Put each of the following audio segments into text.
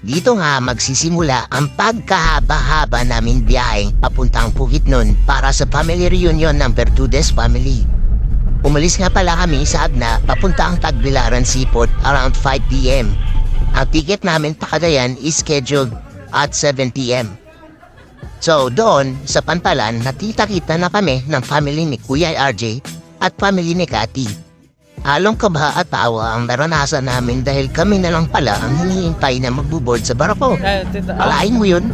Dito nga magsisimula ang pagkahaba-haba namin biyaheng papuntang Bukidnon para sa family reunion ng Bertudes family. Umalis nga pala kami sa Agna papunta ang Tagbilaran Seaport around 5 p.m. Ang ticket namin pa Cagayan is scheduled at 7 p.m. So doon sa Pantalan natita-kita na kami ng family ni Kuya RJ at family ni Cathy. Halong kaba at tawa ang naranasan namin dahil kami na lang pala ang hinihintay na magbuboard sa barko. Alain mo yun?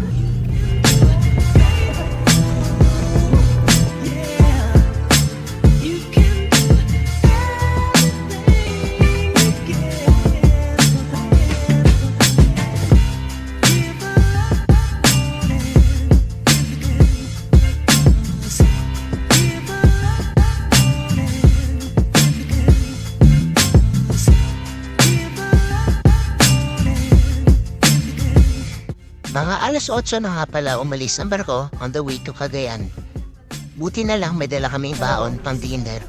Mga alas 8 na nga pala umalis ang barko on the way to Cagayan. Buti na lang may dala kaming baon pang dinner.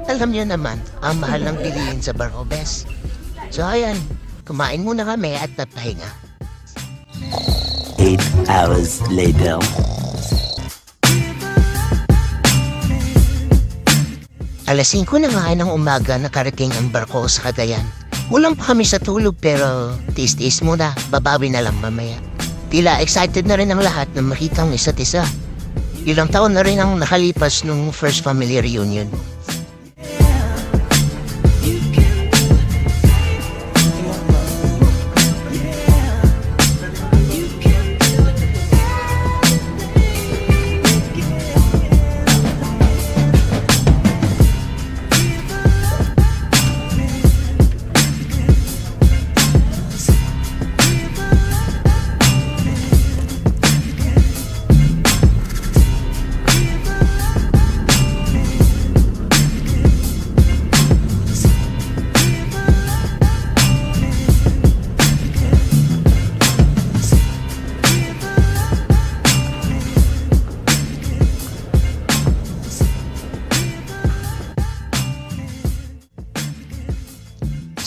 Alam niyo naman, ang mahal ng bilihin sa barko, bes. So ayan, kumain muna kami at nagpahinga. 8 hours later. Alas 5 na nga ng umaga nakarating ang barko sa Cagayan. Kulang pa kami sa tulog pero tiis-tiis muna, babawi na lang mamaya. Tila excited na rin ang lahat na makita ang isa't isa. Ilang taon na rin ang nakalipas nung first family reunion.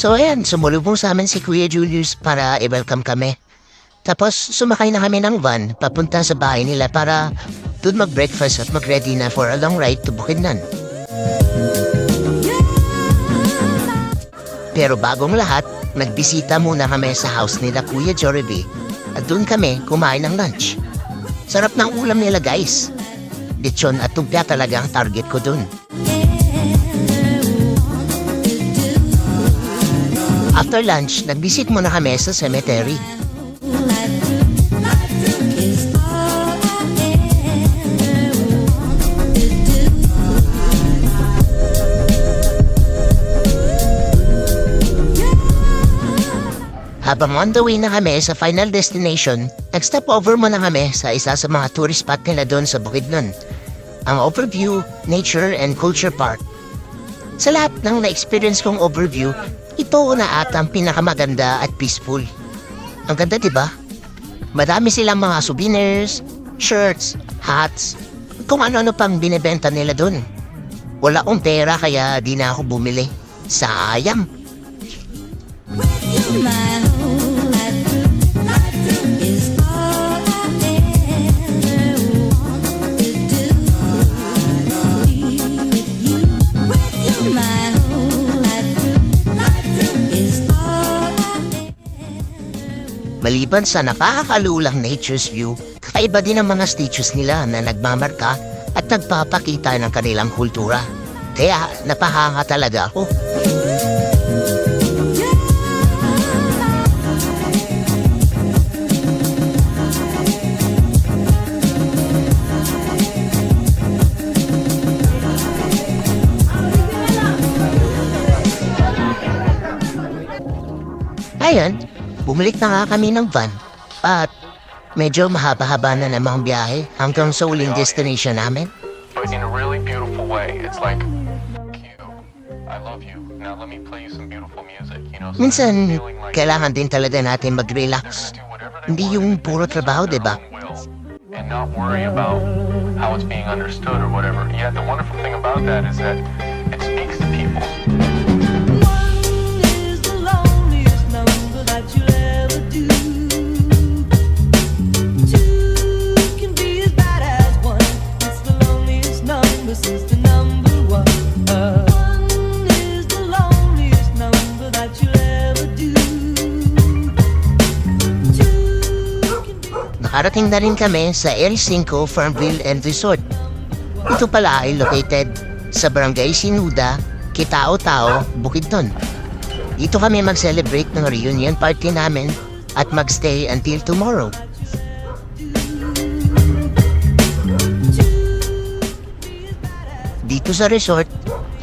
So ayan, sumulubong sa amin si Kuya Julius para i-welcome kami. Tapos sumakay na kami ng van papunta sa bahay nila para doon mag-breakfast at mag-ready na for a long ride to Bukidnon. Pero bagong lahat, nagbisita muna kami sa house nila Kuya Jollibee at doon kami kumain ng lunch. Sarap ng ulam nila guys. Lechon at tugya talaga ang target ko doon. After lunch, nag-visit muna kami sa cemetery. Habang on the way na kami sa final destination, nag-stop over muna kami sa isa sa mga tourist spot nila doon sa Bukidnon, ang Overview Nature and Culture Park. Sa lahat ng na-experience kong overview, ito na ata ang pinakamaganda at peaceful. Ang ganda, diba? Madami silang mga souvenirs, shirts, hats, kung ano-ano pang binibenta nila dun. Wala akong pera kaya di na ako bumili. Sayang! Maliban sa nakakalulang nature's view, kakaiba din ang mga statues nila na nagmamarka at nagpapakita ng kanilang kultura. Kaya napahanga talaga ako. Ayan, bumalik na nga kami ng van at medyo mahaba-haba na namang biyahe hanggang sa uling destination namin. But in a really beautiful way. It's like, Q, I love you. Now let me play you some beautiful music. You know, so Minsan, feeling like kailangan din talaga natin mag-relax. do whatever they Hindi want yung to do puro trabaho, their diba? own will and not worry about how it's being understood or whatever. Yet the wonderful thing about that is that it speaks to people. One is the loneliest number that you'll ever do. nakarating na rin kami sa El 5 Farmville and Resort. Ito pala ay located sa Barangay Sinuda, Kitao-Tao, Bukidnon. Dito kami mag-celebrate ng reunion party namin at magstay until tomorrow. Dito sa resort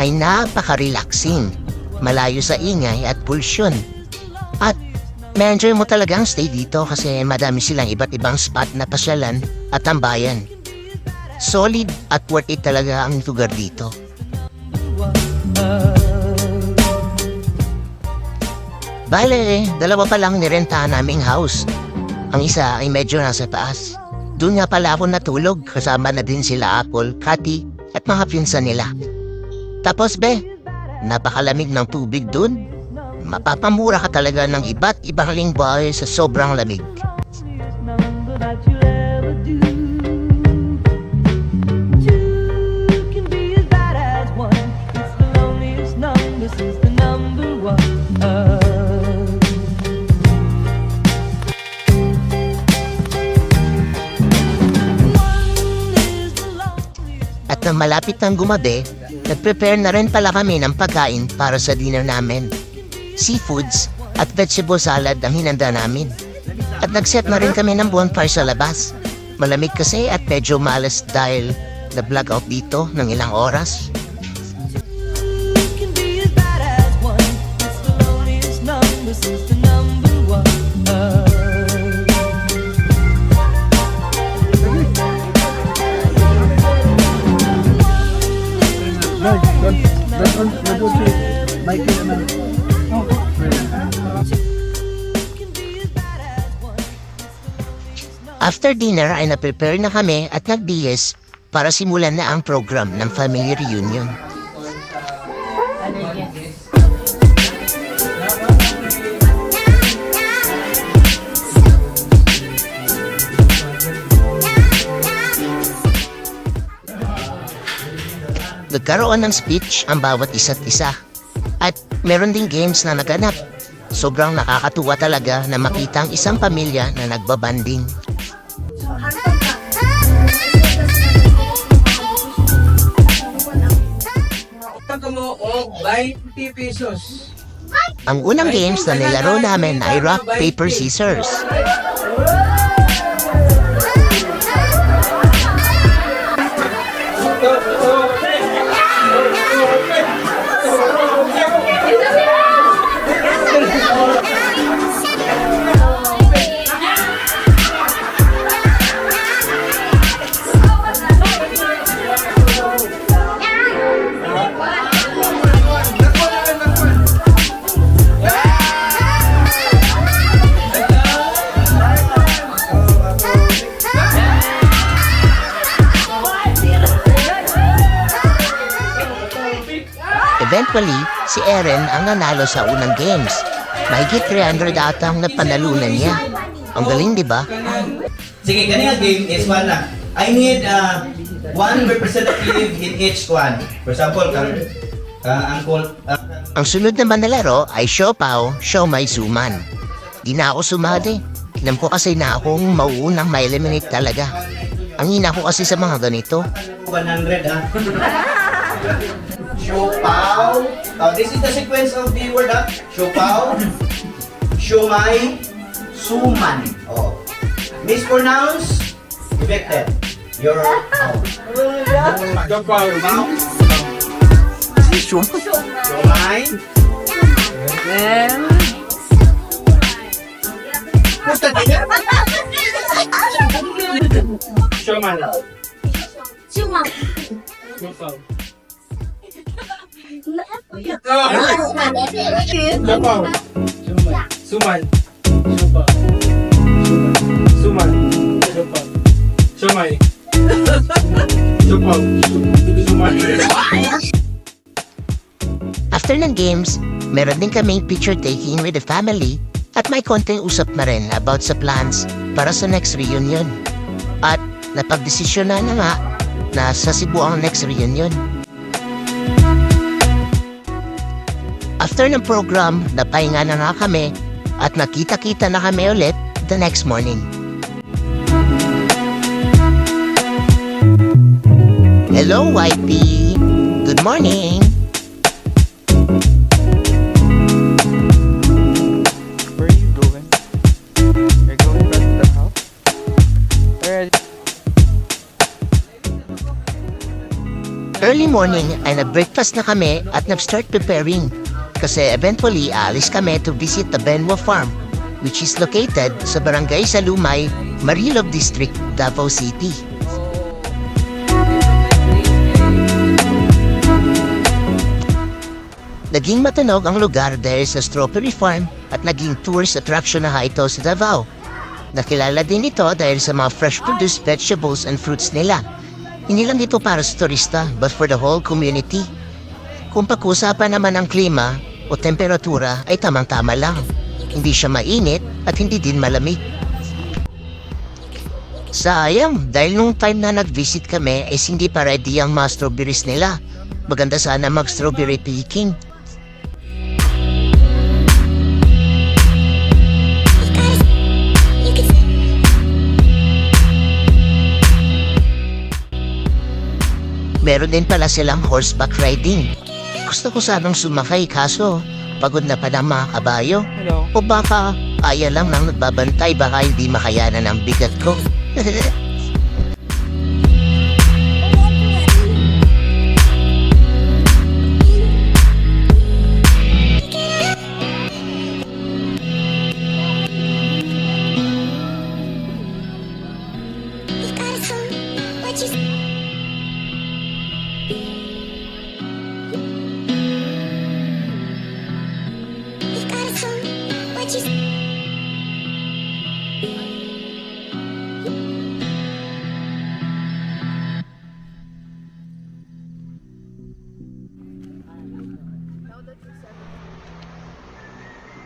ay napaka-relaxing, malayo sa ingay at pulsyon. At ma-enjoy mo talaga ang stay dito kasi madami silang iba't ibang spot na pasyalan at tambayan. Solid at worth it talaga ang lugar dito. Bale, dalawa pa lang nirentahan naming house. Ang isa ay medyo nasa taas. Doon nga pala ako natulog kasama na din sila Apple, Cathy at mga pinsan nila. Tapos napakalamig ng tubig doon. Mapapamura ka talaga ng iba't ibang lingwahe sa sobrang lamig. At nang malapit ng gumabi, nag-prepare na rin pala kami ng pagkain para sa dinner namin. Seafoods at vegetable salad ang hinanda namin. At nag-set na rin kami ng bonfire sa labas. Malamig kasi at medyo malas dahil na-blackout dito ng ilang oras. After dinner ay na-prepare na kami at nag-DS para simulan na ang program ng family reunion. Nagkaroon ng speech ang bawat isa't isa. At meron ding games na naganap. Sobrang nakakatuwa talaga na makita ang isang pamilya na nagbabanding. Mo og 20 pesos. Ang unang games na nilaro namin ay rock, paper, scissors. Eventually, si Eren ang nanalo sa unang games. Mahigit 300 ata ang napanalunan niya. Ang galing, di ba? Sige, kanina game is one lang. I need one representative in each one. For example, Ang sunod naman na laro ay Siopaw, Siomai, Suman. Di na ako sumali. Alam ko kasi na akong mauunang ma-eliminate talaga. Ang hina ko kasi sa mga ganito. 100 Siopaw. This is the sequence of the word Siopaw, Siomai, Suman. Mispronounce, evicted. You're out. Siomai. Pusta din. Siomai. Siomai. Siomai. Suman. Suman. Siomai. Suman. After ng games, meron din kaming picture taking with the family at may konting usap na rin about sa plans para sa next reunion. At napagdesisyon na nga na sa Cebu ang next reunion. After ng program, napahinga na nga kami at nakita-kita na kami ulit the next morning. Hello, Wifey. Good morning. Where are you going? You're going back to the house? Alright. Early morning ay nag-breakfast na kami at nag-start preparing. Kasi eventually, alis kami to visit the Benwa Farm, which is located sa Barangay Salumay, Marilog District, Davao City. Naging matunog ang lugar dahil sa strawberry farm at naging tourist attraction na ito sa Davao. Nakilala din ito dahil sa mga fresh produced vegetables and fruits nila. Hindi lang ito para sa turista but for the whole community. Kung pag-usapan naman ang klima o temperatura ay tamang-tama lang. Hindi siya mainit at hindi din malamig. Sayang, dahil nung time na nag-visit kami is hindi pa ready ang mga strawberries nila. Maganda sana mag-strawberry picking. Meron din pala silang horseback riding. Gusto ko sanang sumakay kaso pagod na pa ng mga kabayo. Hello. O baka aya lang nang nagbabantay baka hindi makayanan ang bigat ko.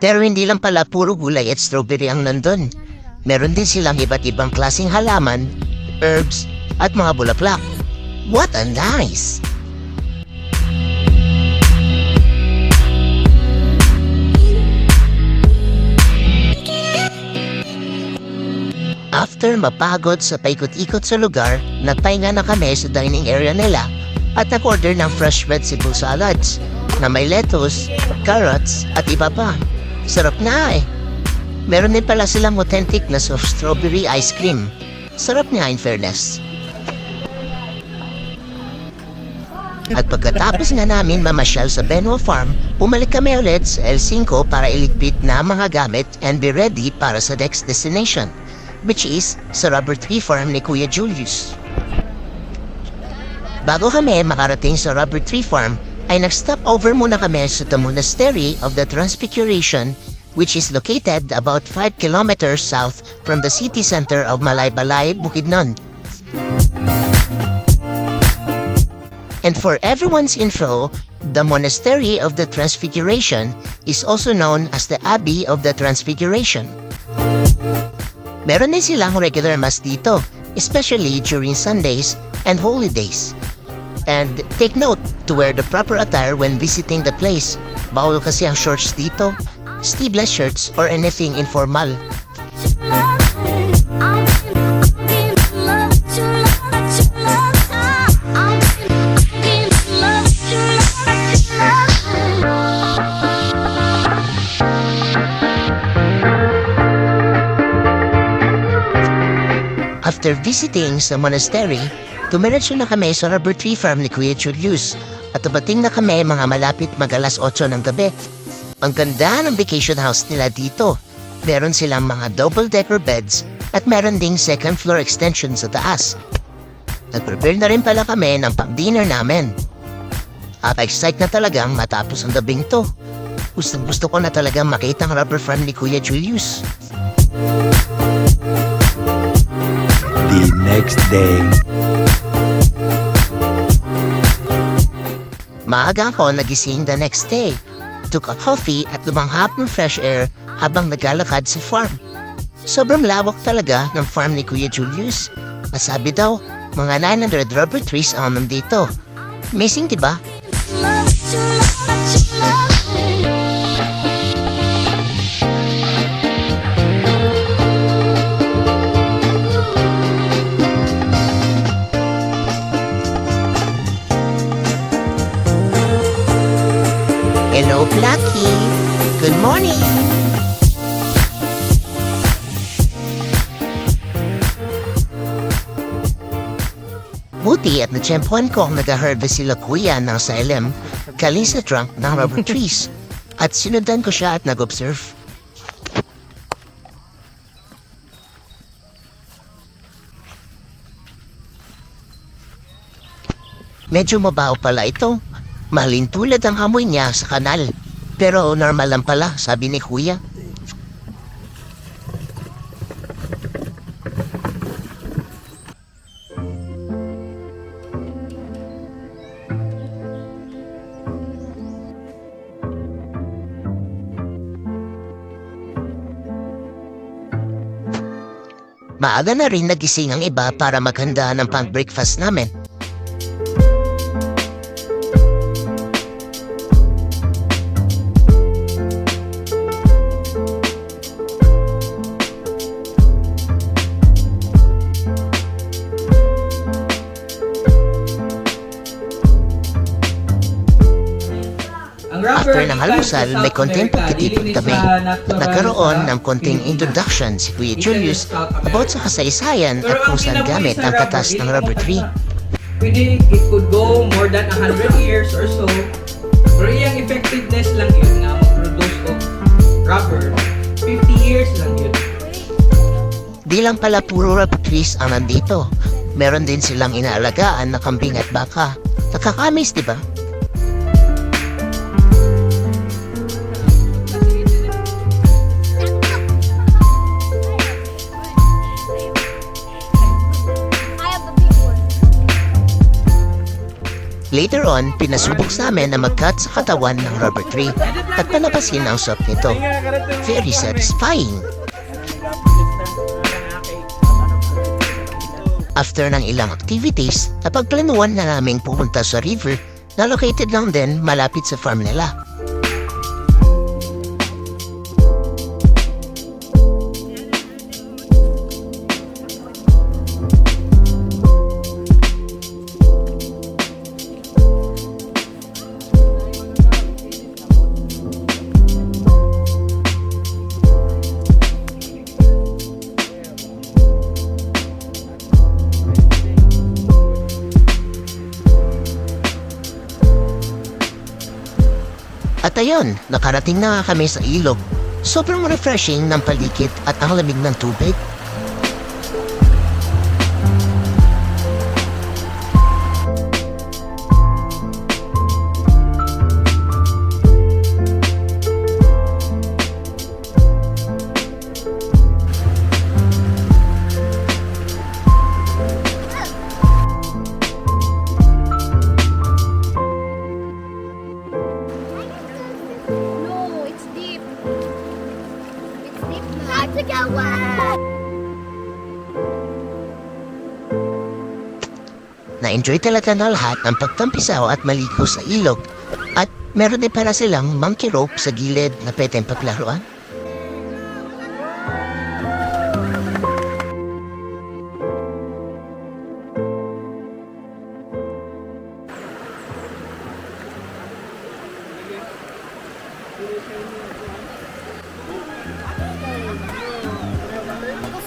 Pero hindi lang pala puro gulay at strawberry ang nandun. Meron din silang iba't ibang klaseng halaman, herbs, at mga bulaklak. What a nice! After mapagod sa paikot-ikot sa lugar, nagpahinga na kami sa dining area nila at nag-order ng fresh vegetable salads na may lettuce, carrots at iba pa. Sarap na eh. Meron din pala silang authentic na soft strawberry ice cream. Sarap niya in fairness. At pagkatapos nga namin mamasyal sa Benwa Farm, bumalik kami ulit sa L5 para iligpit na mga gamit and be ready para sa next destination, which is sa rubber tree farm ni Kuya Julius. Bago kami makarating sa rubber tree farm, ay nag-stop over muna kami sa the Monastery of the Transfiguration, which is located about 5 kilometers south from the city center of Malaybalay, Bukidnon. And for everyone's info, the Monastery of the Transfiguration is also known as the Abbey of the Transfiguration. Meron din silang regular mass dito, especially during Sundays and holidays. And take note to wear the proper attire when visiting the place. Bawal kasi ang shorts dito, sleeveless shirts, or anything informal. After visiting sa monastery, tumiretso na kami sa rubber tree farm ni Kuya Julius at dumating na kami mga malapit mag-alas 8 ng gabi. Ang ganda ng vacation house nila dito. Meron silang mga double-decker beds at meron ding second floor extension sa taas. Nag-prepare na rin pala kami ng pang-dinner namin. At excited na talagang matapos ang gabing to. Gusto ko na talagang makita ang rubber farm ni Kuya Julius. The next day. Maaga ako nagising the next day. Took a coffee at lumanghap ng fresh air habang naglalakad sa farm. Sobrang lawak talaga ng farm ni Kuya Julius. Masabi daw, mga 900 rubber trees ang nandito. Amazing, diba? Lucky, good morning! Buti at natsyempuan ko ang nag-harvest sila kuya ng silem galing sa trunk ng rubber trees. At sinundan ko siya at nag-observe. Medyo mabaho pala ito. Malintulad ang amoy niya sa kanal. Pero normal lang pala, sabi ni kuya. Maaga na rin nagising ang iba para maghanda ng pang-breakfast namin. After ng almusal, may konting pagkatipid kami. Nagkaroon ng konting introduction si Kuya Julius about sa kasaysayan at kung saan gamit ang katas ng rubber tree. Pwede, it could go more than 100 years or so. Pero yung effectiveness lang yun na mag-produce of rubber, 50 years lang yun. Di lang pala puro rubber trees ang nandito. Meron din silang inaalagaan na kambing at baka. Nakakamis, di ba? I have a big one. Later on, pinasubok sa amin na mag-cut sa katawan ng rubber tree at palabasin ang sop nito. Very satisfying. After ng ilang activities, napagplanuan na naming pupunta sa river na located lang din malapit sa farm nila. At ayun, nakarating na nga kami sa ilog. Sobrang refreshing ng paligid at ang lamig ng tubig. No, it's deep. It's deep. Hard to go wide. Na-enjoy talaga na lahat ang pagtampisaw at maligo sa ilog. At meron din para silang monkey rope sa gilid na pwedeng paglaruan. Go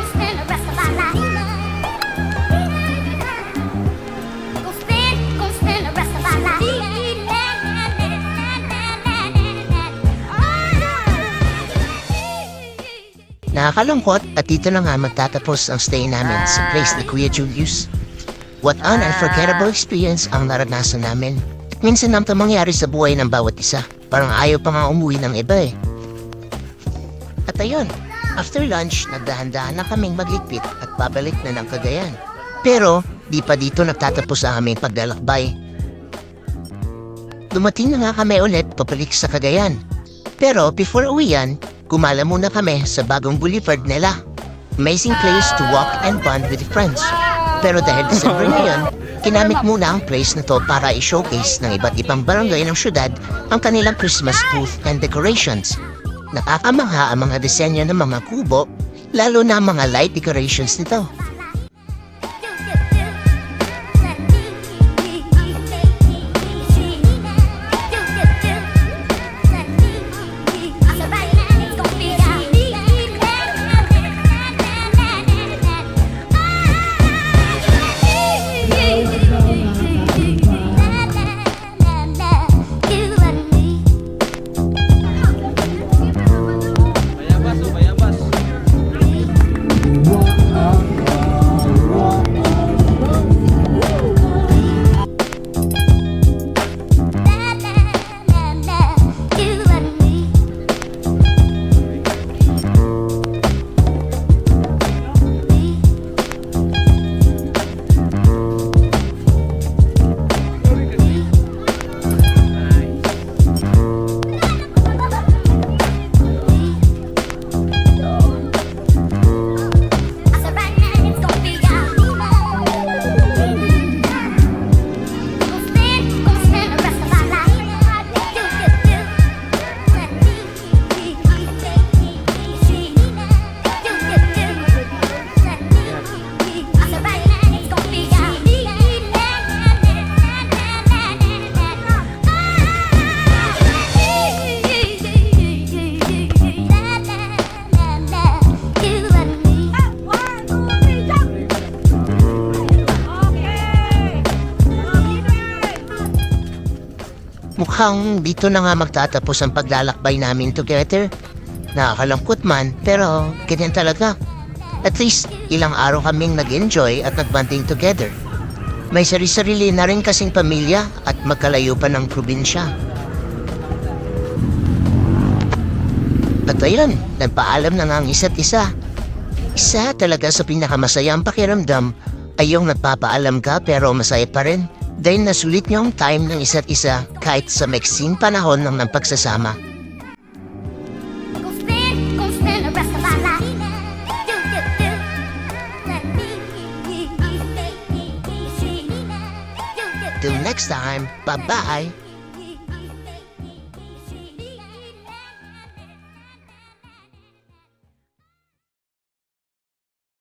spend the rest of my life. Go spend the rest of my life. Nakakalungkot at dito na nga magtatapos ang stay namin sa place ni Kuya Julius. What an unforgettable experience ang naranasan namin. At minsan lang ito mangyari sa buhay ng bawat isa. Parang ayaw pa nga umuwi ng iba eh. At ayun, after lunch, nagdahan-dahan na kaming magligpit at babalik na ng Cagayan. Pero, di pa dito nagtatapos ang aming paglalakbay. Dumating na nga kami ulit papalik sa Cagayan. Pero before uwian, gumala muna kami sa bagong boulevard nila. Amazing place to walk and bond with friends. Pero dahil December ngayon, kinamit muna ang place na to para i-showcase ng iba't ibang barangay ng syudad ang kanilang Christmas booth and decorations. Nakakamangha ang mga disenyo ng mga kubo, lalo na ang mga light decorations nito. mukhang dito na nga magtatapos ang paglalakbay namin together. Nakakalungkot man, pero ganyan talaga. At least, ilang araw kaming nag-enjoy at nag-bonding together. May sarili-sarili na rin kasing pamilya at magkalayo pa ng probinsya. At ayun, nagpaalam na nga ang isa't isa. Isa talaga sa pinakamasayang pakiramdam ay yung nagpapaalam ka pero masaya pa rin. Dahil nasulit niyo ang time ng isa't isa kahit sa maiksing panahon ng pagsasama. Gonna spend the rest of my life. Do, do, do. Let me. Till next time, bye-bye!